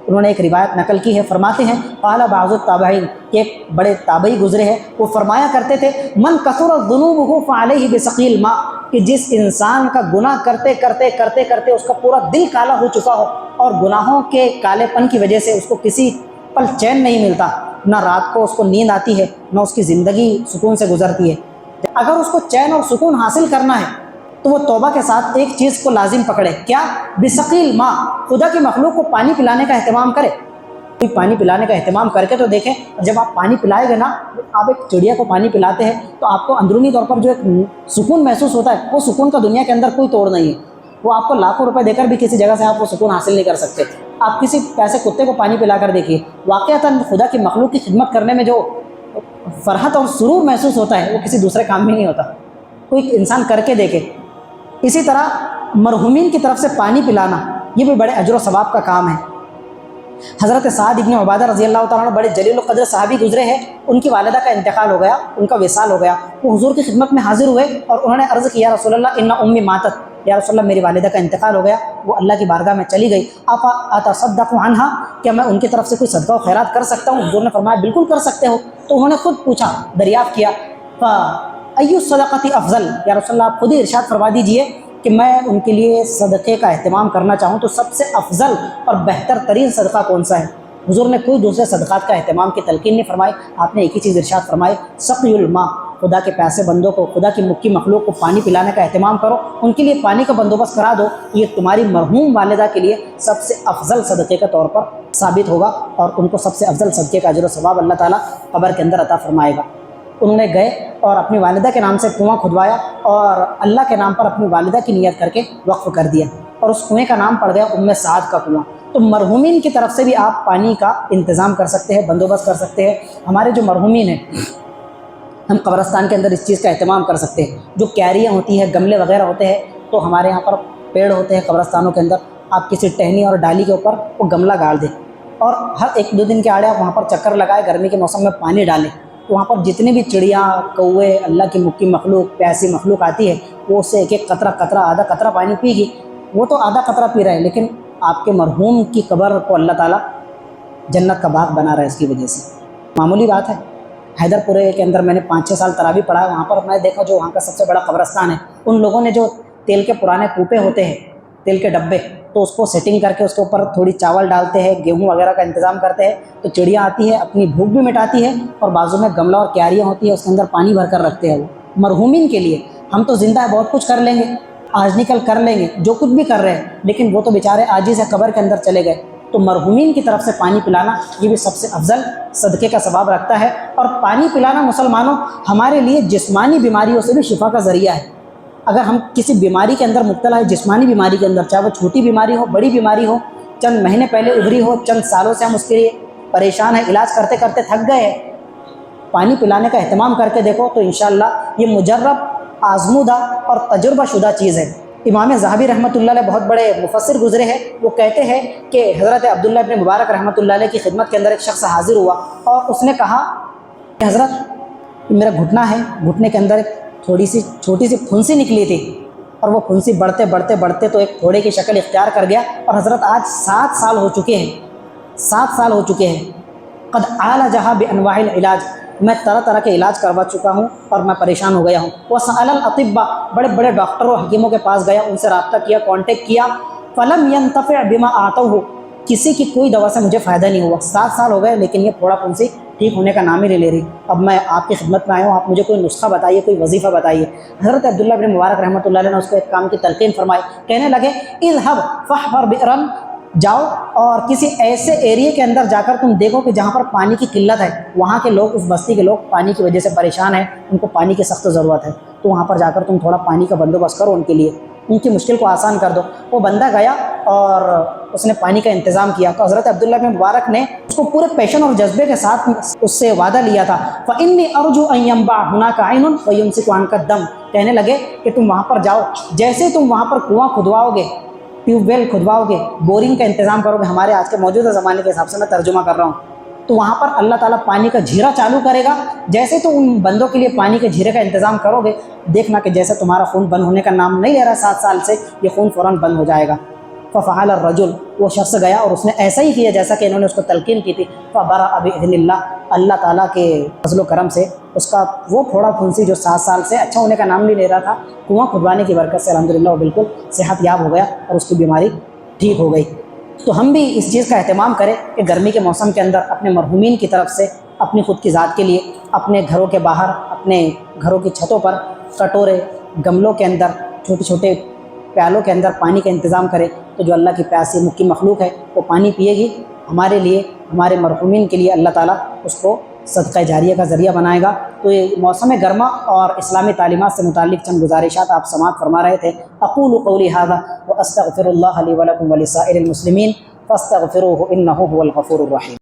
انہوں نے ایک روایت نقل کی ہے، فرماتے ہیں قال بعض التابعین، کہ ایک بڑے تابعی گزرے ہیں، وہ فرمایا کرتے تھے من کثر ذنوبہ فعلیہ بثقیل ماء، کہ جس انسان کا گناہ کرتے کرتے کرتے کرتے اس کا پورا دل کالا ہو چکا ہو اور گناہوں کے کالے پن کی وجہ سے اس کو کسی پل چین نہیں ملتا، نہ رات کو اس کو نیند آتی ہے، نہ اس کی زندگی سکون سے گزرتی ہے، اگر اس کو چین اور سکون حاصل کرنا ہے تو وہ توبہ کے ساتھ ایک چیز کو لازم پکڑے، کیا؟ بثقیل ماء، خدا کی مخلوق کو پانی پلانے کا اہتمام کرے۔ کوئی پانی پلانے کا اہتمام کر کے تو دیکھیں، جب آپ پانی پلائے گے نا، آپ ایک چڑیا کو پانی پلاتے ہیں تو آپ کو اندرونی طور پر جو ایک سکون محسوس ہوتا ہے، وہ سکون کا دنیا کے اندر کوئی توڑ نہیں ہے، وہ آپ کو لاکھوں روپے دے کر بھی کسی جگہ سے آپ وہ سکون حاصل نہیں کر سکتے۔ آپ کسی پیسے کتے کو پانی پلا کر دیکھیے، واقعتاً خدا کی مخلوق کی خدمت کرنے میں جو فرحت اور سرور محسوس ہوتا ہے وہ کسی دوسرے کام میں نہیں ہوتا، کوئی انسان کر کے دیکھے۔ اسی طرح مرحومین کی طرف سے پانی پلانا یہ بھی بڑے اجر و ثواب کا کام ہے۔ حضرت سعد ابن عبادہ رضی اللہ تعالیٰ عنہ بڑے جلیل القدر صحابی گزرے ہیں، ان کی والدہ کا انتقال ہو گیا، ان کا وصال ہو گیا، وہ حضور کی خدمت میں حاضر ہوئے اور انہوں نے عرض کیا رسول اللہ ان امی ماتت، یا رسول اللہ میری والدہ کا انتقال ہو گیا، وہ اللہ کی بارگاہ میں چلی گئی، افا اتصدق عنہا، کیا میں ان کی طرف سے کوئی صدقہ و خیرات کر سکتا ہوں؟ حضور نے فرمایا بالکل کر سکتے ہو۔ تو انہوں نے خود پوچھا، دریافت کیا، فَأَيُّ الصَّدَقَةِ أَفْضَلُ، یا رسول اللہ آپ خود ہی ارشاد فرما دیجئے کہ میں ان کے لیے صدقے کا اہتمام کرنا چاہوں تو سب سے افضل اور بہتر ترین صدقہ کون سا ہے؟ حضور نے کوئی دوسرے صدقات کا اہتمام کی تلقین نہیں فرمائی، آپ نے ایک ہی چیز ارشاد فرمائی، سقی الماء، خدا کے پیاسے بندوں کو، خدا کی مکی مخلوق کو پانی پلانے کا اہتمام کرو، ان کے لیے پانی کا بندوبست کرا دو، یہ تمہاری مرحوم والدہ کے لیے سب سے افضل صدقے کے طور پر ثابت ہوگا اور ان کو سب سے افضل صدقے کا اجر و ثواب اللہ تعالیٰ قبر کے اندر عطا فرمائے گا۔ انہوں نے گئے اور اپنی والدہ کے نام سے کنواں کھدوایا اور اللہ کے نام پر اپنی والدہ کی نیت کر کے وقف کر دیا، اور اس کنویں کا نام پڑ گیا ام سعد کا کنواں۔ تو مرحومین کی طرف سے بھی آپ پانی کا انتظام کر سکتے ہیں، بندوبست کر سکتے ہیں۔ ہمارے جو مرحومین ہیں، ہم قبرستان کے اندر اس چیز کا اہتمام کر سکتے ہیں، جو کیریاں ہوتی ہیں، گملے وغیرہ ہوتے ہیں، تو ہمارے یہاں پر پیڑ ہوتے ہیں قبرستانوں کے اندر، آپ کسی ٹہنی اور ڈالی کے اوپر وہ گملہ گاڑ دیں اور ہر ایک دو دن کے آڑے آپ وہاں پر چکر لگائے، گرمی کے موسم میں پانی ڈالیں، تو وہاں پر جتنی بھی چڑیاں، کوے، اللہ کی مکی مخلوق، پیاسی مخلوق آتی ہے، وہ اس سے ایک ایک قطرہ قطرہ آدھا قطرہ پانی پی گی۔ وہ تو آدھا قطرہ پی رہے ہیں، لیکن آپ کے مرحوم کی قبر کو اللہ تعالیٰ جنت کا باغ بنا رہا ہے اس کی وجہ سے۔ معمولی بات ہے۔ حیدر پورے کے اندر میں نے 5-6 سال تراویح پڑھا ہے، وہاں پر میں نے دیکھا جو وہاں کا سب سے بڑا قبرستان ہے، ان لوگوں نے جو تیل کے پرانے کوپے ہوتے ہیں، تیل کے ڈبے، تو اس کو سیٹنگ کر کے اس کے اوپر تھوڑی چاول ڈالتے ہیں، گیہوں وغیرہ کا انتظام کرتے ہیں، تو چڑیاں آتی ہے، اپنی بھوک بھی مٹاتی ہے، اور بازو میں گملہ اور کیاریاں ہوتی ہے، اس کے اندر پانی بھر کر رکھتے ہیں وہ مرحومین کے لیے۔ ہم تو زندہ ہے، بہت کچھ کر لیں گے، آج نکل کر لیں گے، جو کچھ بھی کر رہے ہیں، لیکن وہ تو بیچارے عاجز ہے، قبر کے اندر چلے گئے۔ تو مرحومین کی طرف سے پانی پلانا یہ بھی سب سے افضل صدقے کا ثواب رکھتا ہے، اور پانی پلانا مسلمانوں ہمارے لیے جسمانی بیماریوں سے بھی شفا کا ذریعہ ہے۔ اگر ہم کسی بیماری کے اندر مبتلا ہے، جسمانی بیماری کے اندر، چاہے وہ چھوٹی بیماری ہو، بڑی بیماری ہو، چند مہینے پہلے ابھری ہو، چند سالوں سے ہم اس کے لیے پریشان ہیں، علاج کرتے کرتے تھک گئے ہیں، پانی پلانے کا اہتمام کر کے دیکھو تو انشاءاللہ یہ مجرب، آزمودہ اور تجربہ شدہ چیز ہے۔ امام ذہبی رحمۃ اللہ علیہ بہت بڑے مفسر گزرے ہیں، وہ کہتے ہیں کہ حضرت عبداللہ ابن مبارک رحمۃ اللہ علیہ کی خدمت کے اندر ایک شخص حاضر ہوا اور اس نے کہا کہ حضرت میرا گھٹنا ہے، گھٹنے کے اندر ایک تھوڑی سی چھوٹی سی پھنسی نکلی تھی، اور وہ پھنسی بڑھتے بڑھتے بڑھتے تو ایک پھوڑے کی شکل اختیار کر گیا، اور حضرت آج 7 سال ہو چکے ہیں، 7 سال ہو چکے ہیں، قد عالجہا بانواع العلاج، میں طرح طرح کے علاج کروا چکا ہوں اور میں پریشان ہو گیا ہوں۔ وسأل الاطباء، بڑے بڑے ڈاکٹروں حکیموں کے پاس گیا، ان سے رابطہ کیا، کانٹیکٹ کیا، فلم ينتفع بما اعطوه، کسی کی کوئی دوا سے مجھے فائدہ نہیں ہوا، 7 سال ہو گئے لیکن یہ پھوڑا پھنسی ٹھیک ہونے کا نام ہی نہیں لے رہی۔ اب میں آپ کی خدمت میں آیا ہوں، آپ مجھے کوئی نسخہ بتائیے، کوئی وظیفہ بتائیے۔ حضرت عبداللہ بن مبارک رحمۃ اللہ علیہ نے اس کو ایک کام کی تلقین فرمائی، کہنے لگے اذهب فاحفر بئرا، جاؤ اور کسی ایسے ایریے کے اندر جا کر تم دیکھو کہ جہاں پر پانی کی قلت ہے، وہاں کے لوگ، اس بستی کے لوگ پانی کی وجہ سے پریشان ہیں، ان کو پانی کی سخت ضرورت ہے، تو وہاں پر جا کر تم تھوڑا پانی کا بندوبست کرو، ان کے لیے ان کی مشکل کو آسان کر دو۔ وہ بندہ گیا اور اس نے پانی کا انتظام کیا، تو حضرت عبداللہ بن مبارک نے اس کو پورے پیشن اور جذبے کے ساتھ اس سے وعدہ لیا تھا، فإنی ارجو ان ينبع هناك عین ويمسك عنك الدم، کہنے لگے کہ تم وہاں پر جاؤ، جیسے تم وہاں پر کنواں کھدواؤ گے، ٹیوب ویل کھدواؤ گے، بورنگ کا انتظام کرو گے، ہمارے آج کے موجودہ زمانے کے حساب سے میں ترجمہ کر رہا ہوں، تو وہاں پر اللہ تعالیٰ پانی کا جھیرا چالو کرے گا. جیسے تو ان بندوں کے لیے پانی کے جھیرے کا انتظام کرو گے، دیکھنا کہ جیسے تمہارا خون بند ہونے کا نام نہیں لے رہا 7 سال سے، یہ خون فوراً بند ہو جائے گا. ففعل الرجل، وہ شخص گیا اور اس نے ایسا ہی کیا جیسا کہ انہوں نے اس کو تلقین کی تھی. فبرأ بإذن اللہ، اللہ تعالیٰ کے فضل و کرم سے اس کا وہ پھوڑا پھنسی جو 7 سال سے اچھا ہونے کا نام نہیں لے رہا تھا، کنواں کھدوانے کی برکت سے الحمدللہ وہ بالکل صحت یاب ہو گیا اور اس کی بیماری ٹھیک ہو گئی. تو ہم بھی اس چیز کا اہتمام کریں کہ گرمی کے موسم کے اندر اپنے مرحومین کی طرف سے اپنی خود کی ذات کے لیے اپنے گھروں کے باہر، اپنے گھروں کی چھتوں پر کٹورے، گملوں کے اندر، چھوٹے چھوٹے پیالوں کے اندر پانی کا انتظام کریں. تو جو اللہ کی پیاسی مکی مخلوق ہے وہ پانی پیے گی، ہمارے لیے، ہمارے مرحومین کے لیے اللہ تعالیٰ اس کو صدقہ جاریہ کا ذریعہ بنائے گا. تو یہ موسم گرما اور اسلامی تعلیمات سے متعلق چند گزارشات آپ سماعت فرما رہے تھے. اقول قولی ھذا واستغفر اللہ لی ولکم ولسائر المسلمین فاستغفروہ انہ هو الغفور الرحیم.